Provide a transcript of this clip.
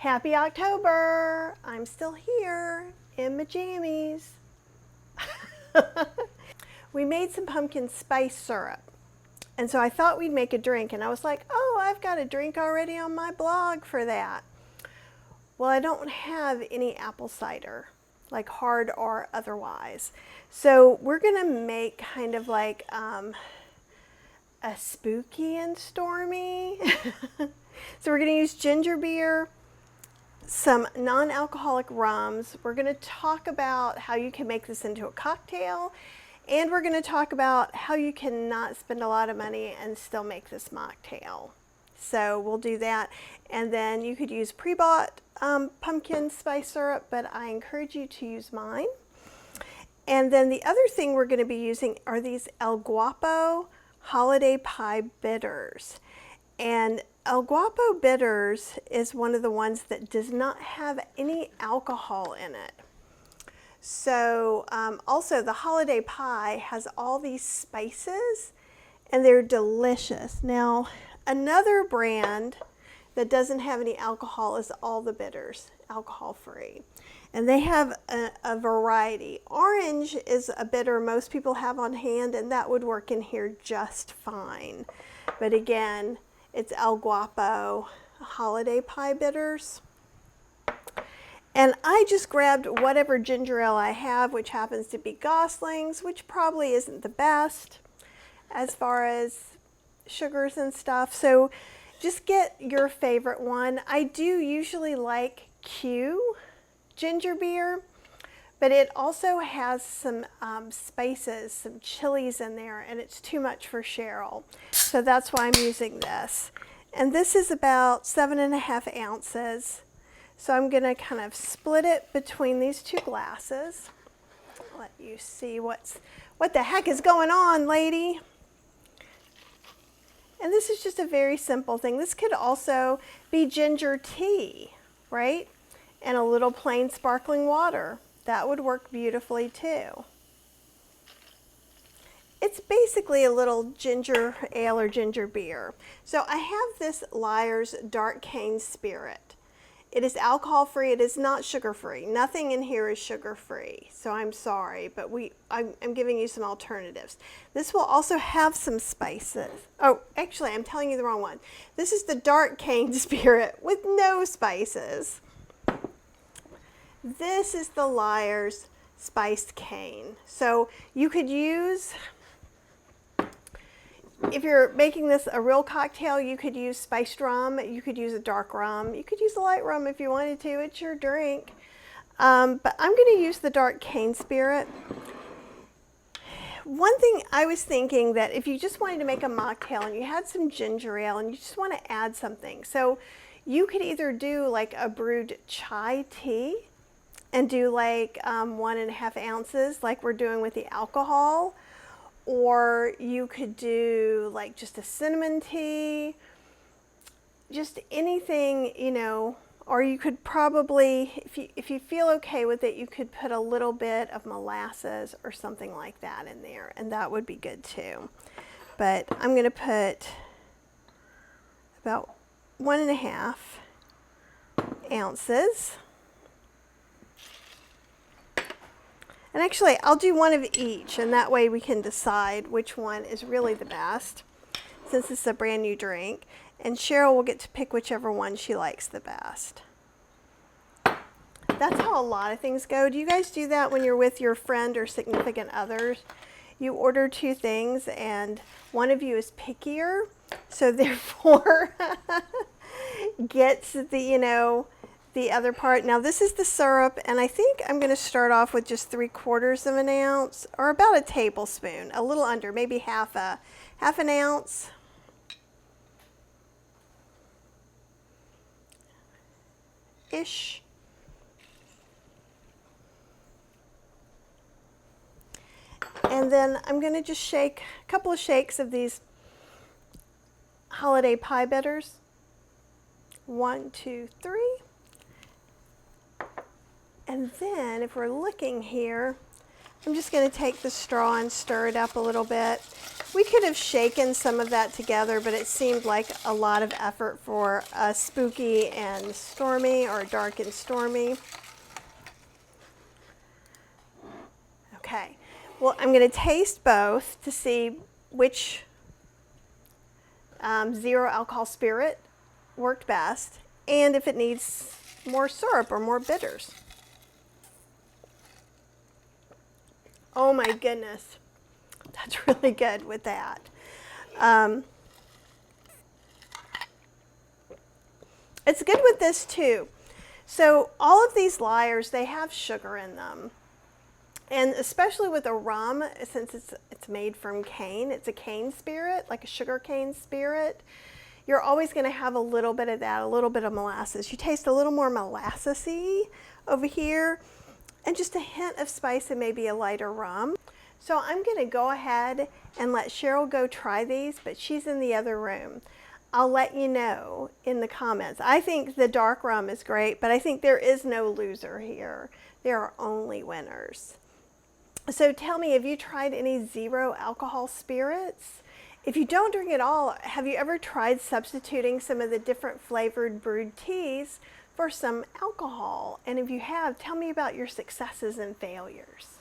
Happy October! I'm still here in my jammies. We made some pumpkin spice syrup. And so I thought we'd make a drink, and I was like, oh, I've got a drink already on my blog for that. Well, I don't have any apple cider, like hard or otherwise. So we're gonna make kind of like a spooky and stormy. So we're gonna use ginger beer, some non-alcoholic rums. We're gonna talk about how you can make this into a cocktail, and we're gonna talk about how you can not spend a lot of money and still make this mocktail. So we'll do that, and then you could use pre-bought pumpkin spice syrup, but I encourage you to use mine. And then the other thing we're gonna be using are these El Guapo Holiday Pie Bitters. And El Guapo Bitters is one of the ones that does not have any alcohol in it. So also the holiday pie has all these spices and they're delicious. Now another brand that doesn't have any alcohol is All the Bitters, alcohol free. And they have a variety. Orange is a bitter most people have on hand, and that would work in here just fine. But again, it's El Guapo Holiday Pie Bitters. And I just grabbed whatever ginger ale I have, which happens to be Gosling's, which probably isn't the best as far as sugars and stuff. So just get your favorite one. I do usually like Q ginger beer, but it also has some spices, some chilies in there, and it's too much for Cheryl. So that's why I'm using this. And this is about 7.5 ounces. So I'm gonna kind of split it between these two glasses. Let you see what the heck is going on, lady. And this is just a very simple thing. This could also be ginger tea, right? And a little plain sparkling water. That would work beautifully too. It's basically a little ginger ale or ginger beer. So I have this Lyre's Dark Cane Spirit. It is alcohol free, it is not sugar free. Nothing in here is sugar free, so I'm sorry, but I'm giving you some alternatives. This will also have some spices. Oh, actually, I'm telling you the wrong one. This is the Dark Cane Spirit with no spices. This is the Lyre's Spiced Cane. So you could use, if you're making this a real cocktail, you could use spiced rum, you could use a dark rum, you could use a light rum if you wanted to, it's your drink. But I'm gonna use the Dark Cane Spirit. One thing I was thinking, that if you just wanted to make a mocktail and you had some ginger ale and you just wanna add something, so you could either do like a brewed chai tea and do like 1.5 ounces like we're doing with the alcohol, or you could do like just a cinnamon tea, just anything, you know, or you could probably, if you feel okay with it, you could put a little bit of molasses or something like that in there, and that would be good too. But I'm gonna put about 1.5 ounces. And actually, I'll do one of each, and that way we can decide which one is really the best, since it's a brand new drink. And Cheryl will get to pick whichever one she likes the best. That's how a lot of things go. Do you guys do that when you're with your friend or significant others? You order 2 things, and one of you is pickier, so therefore gets the, you know, the other part. Now this is the syrup, and I think I'm going to start off with just 3/4 of an ounce, or about a tablespoon, a little under, maybe half an ounce. Ish. And then I'm going to just shake a couple of shakes of these holiday pie bitters. 1, 2, 3. And then if we're looking here, I'm just going to take the straw and stir it up a little bit. We could have shaken some of that together, but it seemed like a lot of effort for a spooky and stormy, or dark and stormy. Okay, well, I'm going to taste both to see which zero alcohol spirit worked best, and if it needs more syrup or more bitters. Oh my goodness, that's really good with that. It's good with this too. So all of these Lyres, they have sugar in them. And especially with a rum, since it's made from cane, it's a cane spirit, like a sugar cane spirit, you're always going to have a little bit of that, a little bit of molasses. You taste a little more molassesy over here, and just a hint of spice and maybe a lighter rum. So I'm going to go ahead and let Cheryl go try these, but she's in the other room. I'll let you know in the comments. I think the dark rum is great, but I think there is no loser here. There are only winners. So tell me, have you tried any zero alcohol spirits? If you don't drink at all, have you ever tried substituting some of the different flavored brewed teas for some alcohol? And if you have, tell me about your successes and failures.